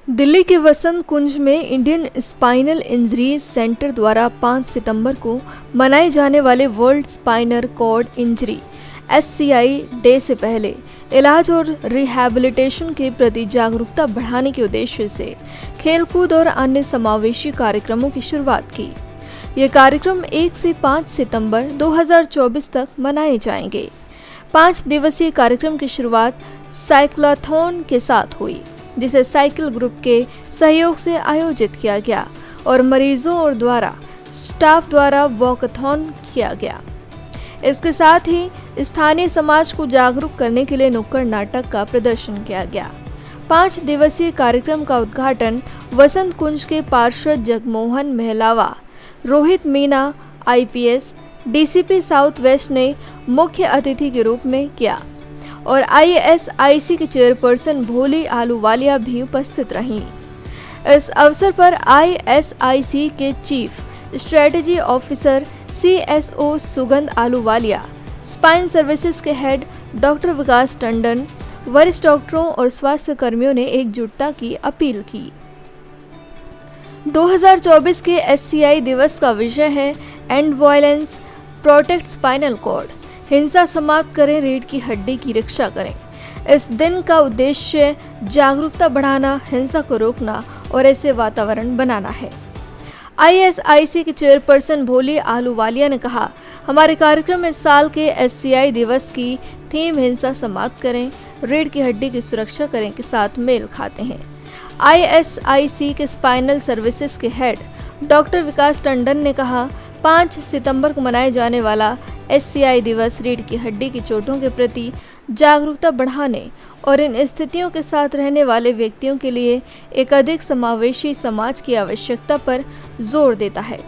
दिल्ली के वसंत कुंज में Indian spinal injury centre द्वारा 5 सितंबर को मनाए जाने वाले world spinal cord injury (SCI) day से पहले इलाज और रिहैबिलिटेशन के प्रति जागरूकता बढ़ाने के उद्देश्य से खेलकूद और अन्य समावेशी कार्यक्रमों की शुरुआत की। ये कार्यक्रम 1 से 5 सितंबर 2024 तक मनाए जाएंगे। 5 दिवसीय कार्यक्रम की शुरुआत साइक्लोथॉन के साथ हुई, जिसे साइकिल ग्रुप के सहयोग से आयोजित किया गया और मरीजों और स्टाफ द्वारा वॉकथॉन किया गया। इसके साथ ही स्थानीय समाज को जागरूक करने के लिए नुक्कड़ नाटक का प्रदर्शन किया गया। 5 दिवसीय कार्यक्रम का उद्घाटन वसंत कुंज के पार्षद Jagmohan Mahlawa, Rohit Meena IPS, DCP south west ने मुख्य अतिथि के रूप में किया और ISIC के चेयरपर्सन भोली आलूवालिया भी उपस्थित रहीं। इस अवसर पर ISIC के चीफ स्ट्रेटेजी ऑफिसर CSO सुगंध आलूवालिया, स्पाइन सर्विसेज के हेड डॉक्टर विकास टंडन, वरिष्ठ डॉक्टरों और स्वास्थ्य कर्मियों ने एकजुटता की अपील की। 2024 के SCI दिवस का विषय है end violence, protect spinal cord. हिंसा समाप्त करें, रीढ़ की हड्डी की रक्षा करें। इस दिन का उद्देश्य जागरूकता बढ़ाना, हिंसा को रोकना और ऐसे वातावरण बनाना है। ISIC के चेयरपर्सन भोली आलूवालिया ने कहा, हमारे कार्यक्रम इस साल के SCI दिवस की थीम हिंसा समाप्त करें, रीढ़ की हड्डी की सुरक्षा करें के साथ मेल खाते हैं। ISIC के स्पाइनल सर्विसेज के हेड डॉक्टर विकास टंडन ने कहा, 5 सितंबर को मनाए जाने वाला SCI दिवस रीढ़ की हड्डी की चोटों के प्रति जागरूकता बढ़ाने और इन स्थितियों के साथ रहने वाले व्यक्तियों के लिए एक अधिक समावेशी समाज की आवश्यकता पर जोर देता है।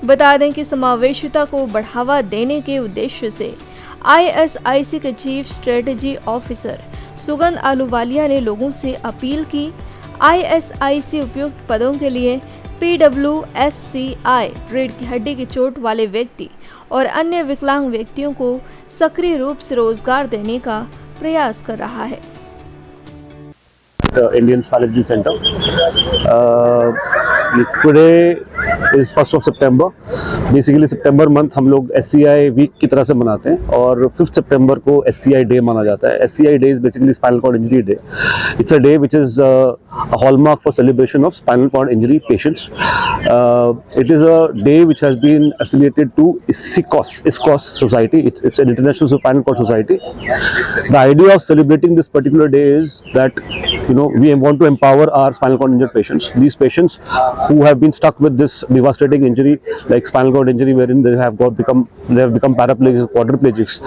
बता दें कि समावेशिता को बढ़ावा देने के उद्देश्य से ISIC के चीफ स्ट्रेटेजी ऑफिसर सुगंध आलूवालिया ने लोगों से अपील की, ISIC उपयुक्त पदों के लिए PWSCI रीढ़ की हड्डी की चोट वाले व्यक्ति और अन्य विकलांग व्यक्तियों को सक्रिय रूप से रोजगार देने का प्रयास कर रहा है। Indian Spinal Injury Center. Today is 1st of September. Basically September month हम लोग SCI week की तरह से मनाते हैं और 5th September को SCI day माना जाता है। SCI day is basically Spinal Cord Injury Day. It's a day which is a hallmark for celebration of spinal cord injury patients. It is a day which has been affiliated to ISCOS Society. It's an international spinal cord society. The idea of celebrating this particular day is that we want to empower our spinal cord injured patients. These patients who have been stuck with this devastating injury like spinal cord injury wherein they have become paraplegics, quadriplegics.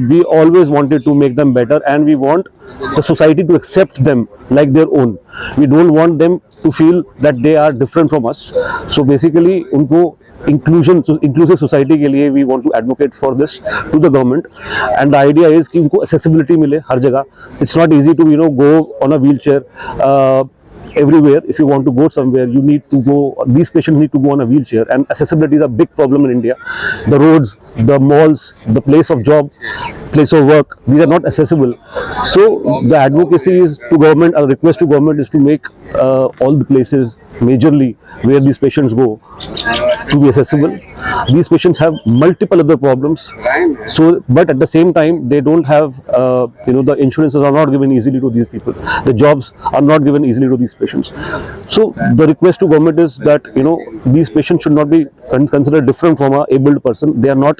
We always wanted to make them better and we want the society to accept them like their own. We don't want them to feel that they are different from us. So basically उनको inclusive society के लिए we want to advocate for this to the government and the idea is कि उनको accessibility मिले हर जगह. It's not easy to go on a wheelchair everywhere. If you want to go somewhere, you need to go. These patients need to go on a wheelchair, and accessibility is a big problem in India. The roads, the malls, the place of job, place of work, these are not accessible. So the advocacy is to government. A request to government is to make all the places majorly where these patients go to be accessible. These patients have multiple other problems. So, but at the same time, they don't have, the insurances are not given easily to these people. The jobs are not given easily to these patients. So, the request to government is that, these patients should not be considered different from a abled person. They are not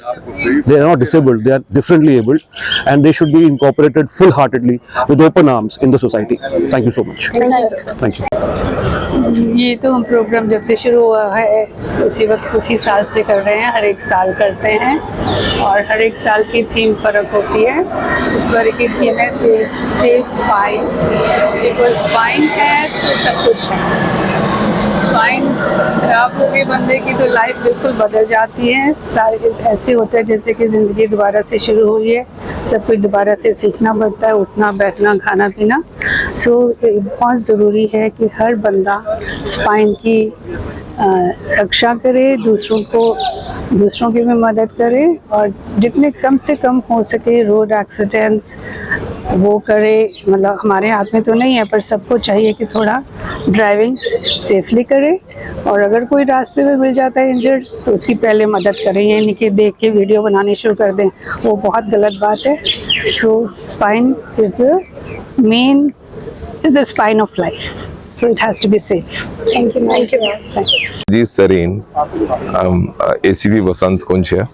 disabled. They are differently abled, and they should be incorporated full-heartedly with open arms in the society. Thank you so much. Thank you. ये तो हम programme जब से शुरू हुआ है उसी साल से कर रहे हैं। हर एक साल करते हैं और हर एक साल की थीम फर्क होती है। इस बार की थीम है सेफ स्पाइन। बिकॉज स्पाइन है तो सब कुछ है। स्पाइन खराब हो गई बंदे की तो लाइफ बिल्कुल बदल जाती है। सारे ऐसे होता है जैसे कि ज़िंदगी दोबारा से शुरू हुई है। सब कुछ दोबारा से सीखना पड़ता है, उठना बैठना खाना पीना सो बहुत ज़रूरी है कि हर बंदा स्पाइन की रक्षा करे, दूसरों की भी मदद करे, और जितने कम से कम हो सके रोड एक्सीडेंट्स वो करे। मतलब हमारे हाथ में तो नहीं है, पर सबको चाहिए कि थोड़ा ड्राइविंग सेफली करे, और अगर कोई रास्ते में मिल जाता है इंजर्ड तो उसकी पहले मदद करें, ये नहीं कि देख के वीडियो बनानी शुरू कर दें, वो बहुत गलत बात है। So spine is the spine of life, so it has to be safe. Thank you. Thank you. Thank you. जी सरीन, हम ACP बसंत कुंज है।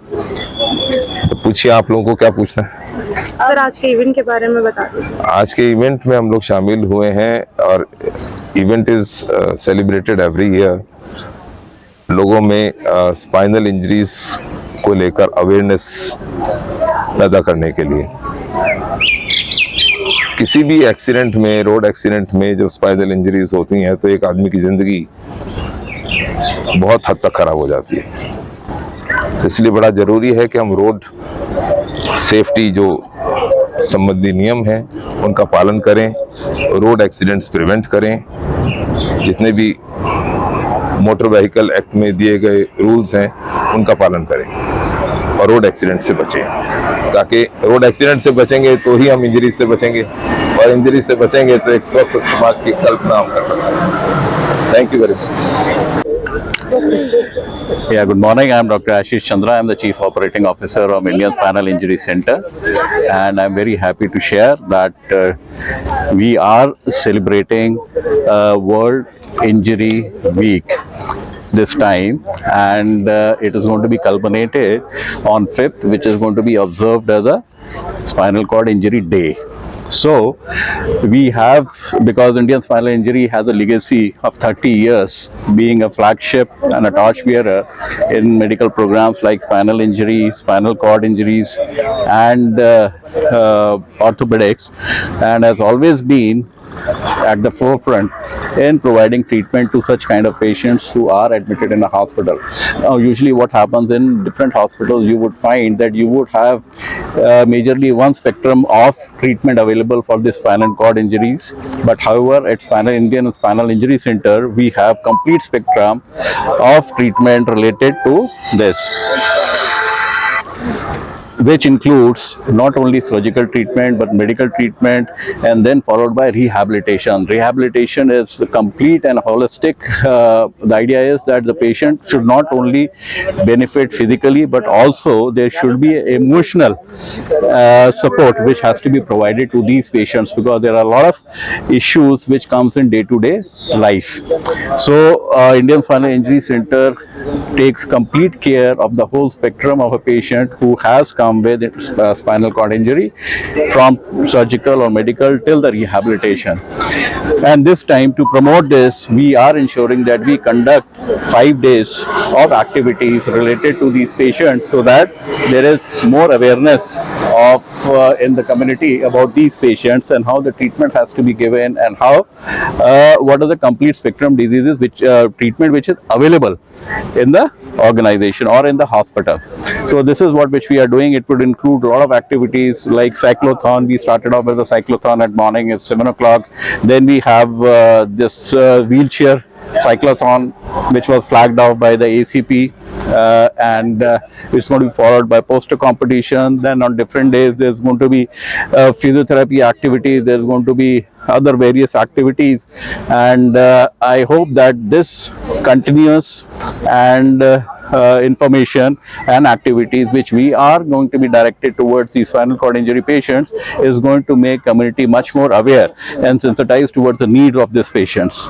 तो पूछिए आप लोगों को क्या पूछना है। सर आज के इवेंट के बारे में बता दीजिए। आज के इवेंट में हम लोग शामिल हुए हैं और event is celebrated every year. लोगों में स्पाइनल इंजरीज को लेकर अवेयरनेस पैदा करने के लिए। किसी भी एक्सीडेंट में, रोड एक्सीडेंट में जब स्पाइनल इंजरीज होती हैं तो एक आदमी की जिंदगी बहुत हद तक खराब हो जाती है। तो इसलिए बड़ा जरूरी है कि हम रोड सेफ्टी जो संबंधी नियम हैं उनका पालन करें, रोड एक्सीडेंट्स प्रिवेंट करें, जितने भी मोटर व्हीकल एक्ट में दिए गए रूल्स हैं उनका पालन करें और रोड एक्सीडेंट से बचें। ताकि रोड एक्सीडेंट से बचेंगे तो ही हम इंजरी से बचेंगे, और इंजरी से बचेंगे तो एक स्वस्थ समाज की कल्पना हम कर सकते हैं। Thank you very much. Yeah, good morning. I'm Dr. Ashish Chandra. I'm the Chief Operating Officer of Indian Spinal Injury Center, and I'm very happy to share that we are celebrating World Injury Week this time, and it is going to be culminated on 5th, which is going to be observed as a Spinal Cord Injury Day. So we have, because Indian spinal injury has a legacy of 30 years being a flagship and a torch bearer in medical programs like spinal injury, spinal cord injuries, and orthopedics, and has always been at the forefront in providing treatment to such kind of patients who are admitted in a hospital. Now, usually what happens in different hospitals, you would find that you would have majorly one spectrum of treatment available for the spinal cord injuries. But however, at Indian Spinal Injury Center, we have complete spectrum of treatment related to this, which includes not only surgical treatment but medical treatment, and then followed by rehabilitation. Rehabilitation is complete and holistic. The idea is that the patient should not only benefit physically but also there should be emotional support which has to be provided to these patients, because there are a lot of issues which comes in day-to-day life. So Indian Spinal Injury Center takes complete care of the whole spectrum of a patient who has come with spinal cord injury, from surgical or medical till the rehabilitation. And this time, to promote this, we are ensuring that we conduct 5 days of activities related to these patients, so that there is more awareness of in the community about these patients and how the treatment has to be given, and how what are the complete spectrum diseases which treatment which is available in the organization or in the hospital. So this is what which we are doing. It would include a lot of activities like cyclothon. We started off with a cyclothon at morning at 7 o'clock. Then we have this wheelchair cyclothon, which was flagged off by the ACP, and it's going to be followed by poster competition. Then on different days there's going to be physiotherapy activities, there's going to be other various activities, and I hope that this continuous and information and activities which we are going to be directed towards these spinal cord injury patients is going to make community much more aware and sensitized towards the needs of these patients.